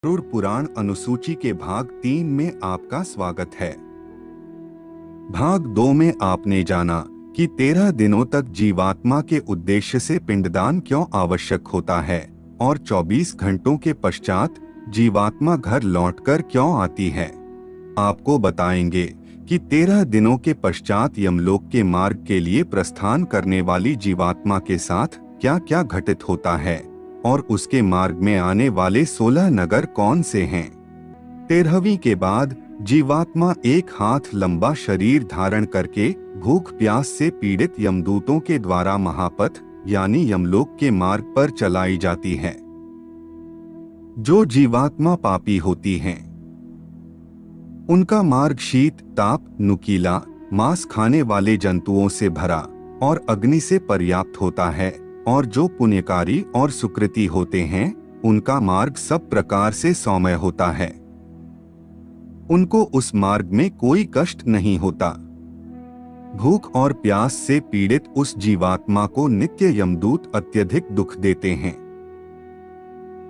गरुड़ पुराण अनुसूची के भाग 3 में आपका स्वागत है। भाग 2 में आपने जाना कि 13 दिनों तक जीवात्मा के उद्देश्य से पिंडदान क्यों आवश्यक होता है और 24 घंटों के पश्चात जीवात्मा घर लौटकर क्यों आती है। आपको बताएंगे कि 13 दिनों के पश्चात यमलोक के मार्ग के लिए प्रस्थान करने वाली जीवात्मा के साथ क्या क्या घटित होता है और उसके मार्ग में आने वाले 16 नगर कौन से हैं। 13वीं के बाद जीवात्मा एक हाथ लंबा शरीर धारण करके भूख प्यास से पीड़ित यमदूतों के द्वारा महापथ यानी यमलोक के मार्ग पर चलाई जाती है। जो जीवात्मा पापी होती हैं, उनका मार्ग शीत, ताप, नुकीला, मांस खाने वाले जंतुओं से भरा और अग्नि से पर्याप्त होता है, और जो पुण्यकारी और सुकृति होते हैं उनका मार्ग सब प्रकार से सौम्य होता है। उनको उस मार्ग में कोई कष्ट नहीं होता। भूख और प्यास से पीड़ित उस जीवात्मा को नित्य यमदूत अत्यधिक दुख देते हैं।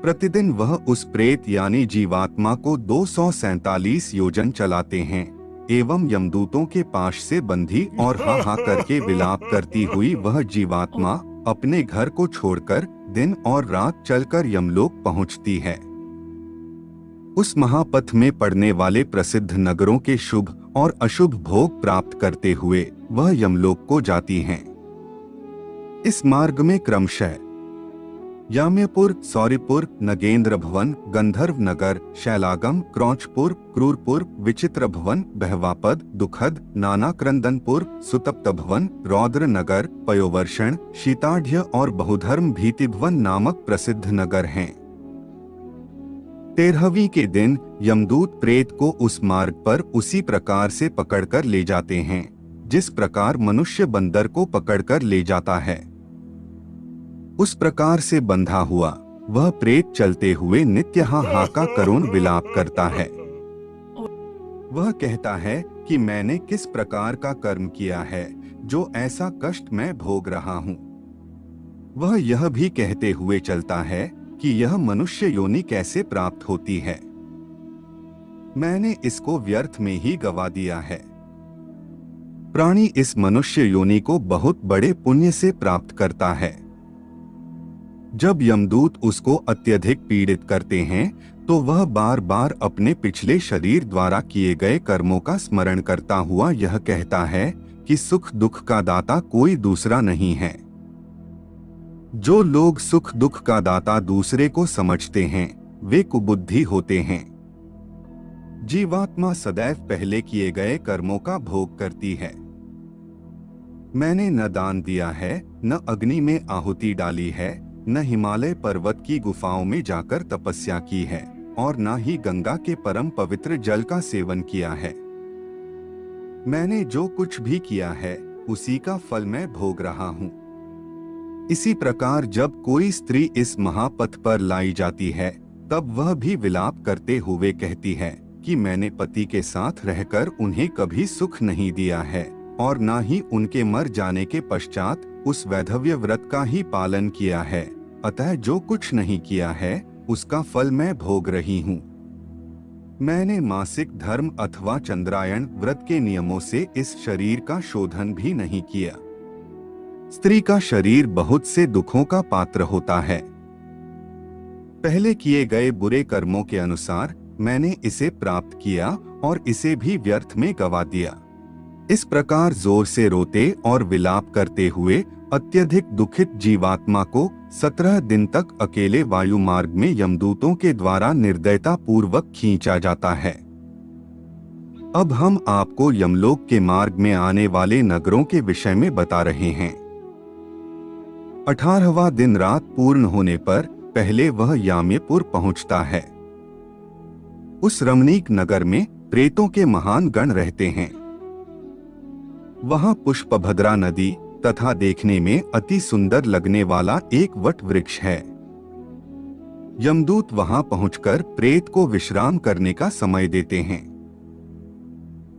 प्रतिदिन वह उस प्रेत यानी जीवात्मा को 247 योजन चलाते हैं एवं यमदूतों के पाश से बंधी और हा हा करके विलाप करती हुई वह जीवात्मा अपने घर को छोड़कर दिन और रात चलकर यमलोक पहुंचती है। उस महापथ में पड़ने वाले प्रसिद्ध नगरों के शुभ और अशुभ भोग प्राप्त करते हुए वह यमलोक को जाती हैं। इस मार्ग में क्रमशः याम्यपुर, सौरिपुर, नगेंद्र भवन, गंधर्व नगर, शैलागम, क्रौचपुर, क्रूरपुर, विचित्र भवन, बहवापद, दुखद, नानाक्रंदनपुर, सुतप्त भवन, रौद्र नगर, पयोवर्षण, शीताढ़्य और बहुधर्म भीति भवन नामक प्रसिद्ध नगर हैं। 13वीं के दिन यमदूत प्रेत को उस मार्ग पर उसी प्रकार से पकड़कर ले जाते हैं जिस प्रकार मनुष्य बंदर को पकड़कर ले जाता है। उस प्रकार से बंधा हुआ वह प्रेत चलते हुए नित्य हा हा का करुण विलाप करता है। वह कहता है कि मैंने किस प्रकार का कर्म किया है जो ऐसा कष्ट मैं भोग रहा हूँ। वह यह भी कहते हुए चलता है कि यह मनुष्य योनि कैसे प्राप्त होती है। मैंने इसको व्यर्थ में ही गवा दिया है। प्राणी इस मनुष्य योनि को बहुत बड़े पुण्य से प्राप्त करता है। जब यमदूत उसको अत्यधिक पीड़ित करते हैं तो वह बार बार अपने पिछले शरीर द्वारा किए गए कर्मों का स्मरण करता हुआ यह कहता है कि सुख दुख का दाता कोई दूसरा नहीं है। जो लोग सुख दुख का दाता दूसरे को समझते हैं वे कुबुद्धि होते हैं। जीवात्मा सदैव पहले किए गए कर्मों का भोग करती है। मैंने न दान दिया है, न अग्नि में आहुति डाली है, न हिमालय पर्वत की गुफाओं में जाकर तपस्या की है और न ही गंगा के परम पवित्र जल का सेवन किया है। मैंने जो कुछ भी किया है उसी का फल मैं भोग रहा हूँ। इसी प्रकार जब कोई स्त्री इस महापथ पर लाई जाती है तब वह भी विलाप करते हुए कहती है कि मैंने पति के साथ रहकर उन्हें कभी सुख नहीं दिया है और न ही उनके मर जाने के पश्चात उस वैधव्य व्रत का ही पालन किया है, अतः जो कुछ नहीं किया है उसका फल मैं भोग रही हूँ। मैंने मासिक धर्म अथवा चंद्रायण व्रत के नियमों से इस शरीर का शोधन भी नहीं किया। स्त्री का शरीर बहुत से दुखों का पात्र होता है। पहले किए गए बुरे कर्मों के अनुसार मैंने इसे प्राप्त किया और इसे भी व्यर्थ में गवा दिया। इस प्रकार जोर से रोते और विलाप करते हुए अत्यधिक दुखित जीवात्मा को 17 दिन तक अकेले वायु मार्ग में यमदूतों के द्वारा निर्दयता पूर्वक खींचा जाता है। अब हम आपको यमलोक के मार्ग में आने वाले नगरों के विषय में बता रहे हैं। 18वां दिन रात पूर्ण होने पर पहले वह याम्यपुर पहुंचता है। उस रमणीक नगर में प्रेतों के महान गण रहते हैं। वहां पुष्पभद्रा नदी तथा देखने में अति सुंदर लगने वाला एक वट वृक्ष है। यमदूत वहां पहुंचकर प्रेत को विश्राम करने का समय देते हैं।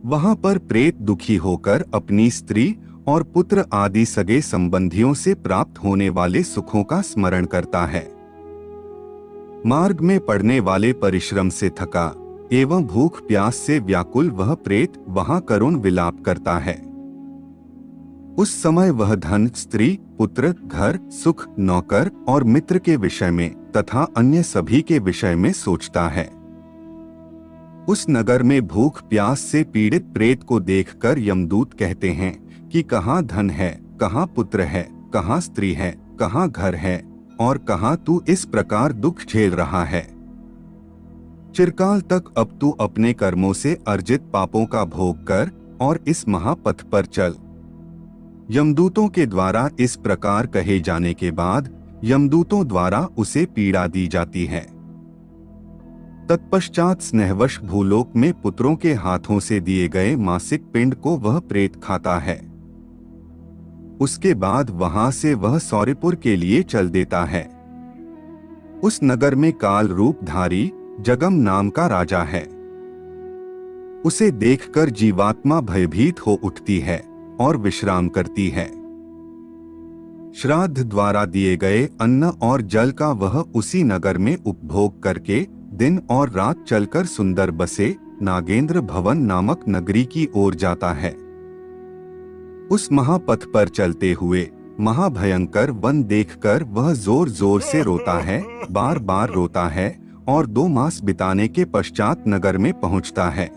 वहां पर प्रेत दुखी होकर अपनी स्त्री और पुत्र आदि सगे संबंधियों से प्राप्त होने वाले सुखों का स्मरण करता है। मार्ग में पड़ने वाले परिश्रम से थका एवं भूख प्यास से व्याकुल वह प्रेत वहां करुण विलाप करता है। उस समय वह धन, स्त्री, पुत्र, घर, सुख, नौकर और मित्र के विषय में तथा अन्य सभी के विषय में सोचता है। उस नगर में भूख प्यास से पीड़ित प्रेत को देखकर यमदूत कहते हैं कि कहाँ धन है, कहाँ पुत्र है, कहाँ स्त्री है, कहाँ घर है और कहाँ तू इस प्रकार दुख झेल रहा है। चिरकाल तक अब तू अपने कर्मों से अर्जित पापों का भोग कर और इस महापथ पर चल। यमदूतों के द्वारा इस प्रकार कहे जाने के बाद यमदूतों द्वारा उसे पीड़ा दी जाती है। तत्पश्चात स्नेहवश भूलोक में पुत्रों के हाथों से दिए गए मासिक पिंड को वह प्रेत खाता है। उसके बाद वहां से वह सौरिपुर के लिए चल देता है। उस नगर में काल रूपधारी जगम नाम का राजा है। उसे देखकर जीवात्मा भयभीत हो उठती है और विश्राम करती है। श्राद्ध द्वारा दिए गए अन्न और जल का वह उसी नगर में उपभोग करके दिन और रात चलकर सुंदर बसे नागेंद्र भवन नामक नगरी की ओर जाता है। उस महापथ पर चलते हुए महाभयंकर वन देखकर वह जोर जोर से रोता है, बार बार रोता है और 2 मास बिताने के पश्चात नगर में पहुंचता है।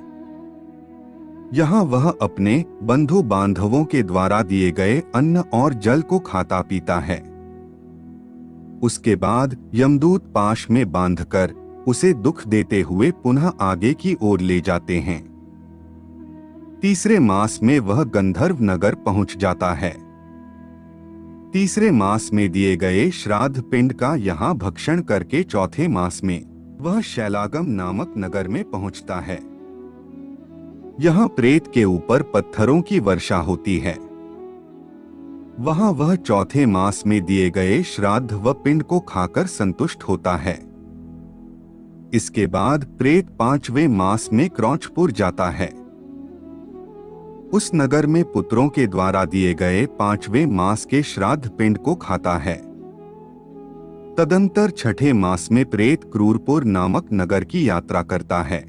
यहाँ वह अपने बंधु बांधवों के द्वारा दिए गए अन्न और जल को खाता पीता है। उसके बाद यमदूत पाश में बांधकर उसे दुख देते हुए पुनः आगे की ओर ले जाते हैं। तीसरे मास में वह गंधर्व नगर पहुंच जाता है। तीसरे मास में दिए गए श्राद्ध पिंड का यहाँ भक्षण करके चौथे मास में वह शैलागम नामक नगर में पहुंचता है। यहाँ प्रेत के ऊपर पत्थरों की वर्षा होती है। वहां वह चौथे मास में दिए गए श्राद्ध व पिंड को खाकर संतुष्ट होता है। इसके बाद प्रेत 5वें मास में क्रौचपुर जाता है। उस नगर में पुत्रों के द्वारा दिए गए 5वें मास के श्राद्ध पिंड को खाता है। तदंतर छठे मास में प्रेत क्रूरपुर नामक नगर की यात्रा करता है।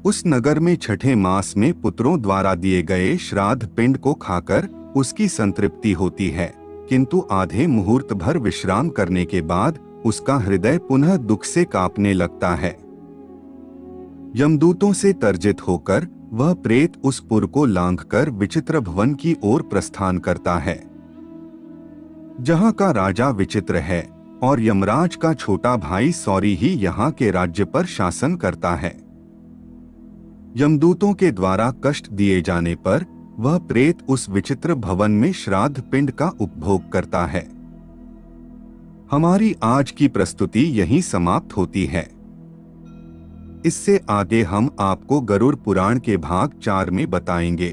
उस नगर में छठे मास में पुत्रों द्वारा दिए गए श्राद्ध पिंड को खाकर उसकी संतृप्ति होती है, किंतु आधे मुहूर्त भर विश्राम करने के बाद उसका हृदय पुनः दुख से कांपने लगता है। यमदूतों से तर्जित होकर वह प्रेत उस पुर को लांघकर विचित्र भवन की ओर प्रस्थान करता है, जहां का राजा विचित्र है और यमराज का छोटा भाई सौरी ही यहाँ के राज्य पर शासन करता है। यमदूतों के द्वारा कष्ट दिए जाने पर वह प्रेत उस विचित्र भवन में श्राद्ध पिंड का उपभोग करता है। हमारी आज की प्रस्तुति यहीं समाप्त होती है। इससे आगे हम आपको गरुड़ पुराण के भाग 4 में बताएंगे।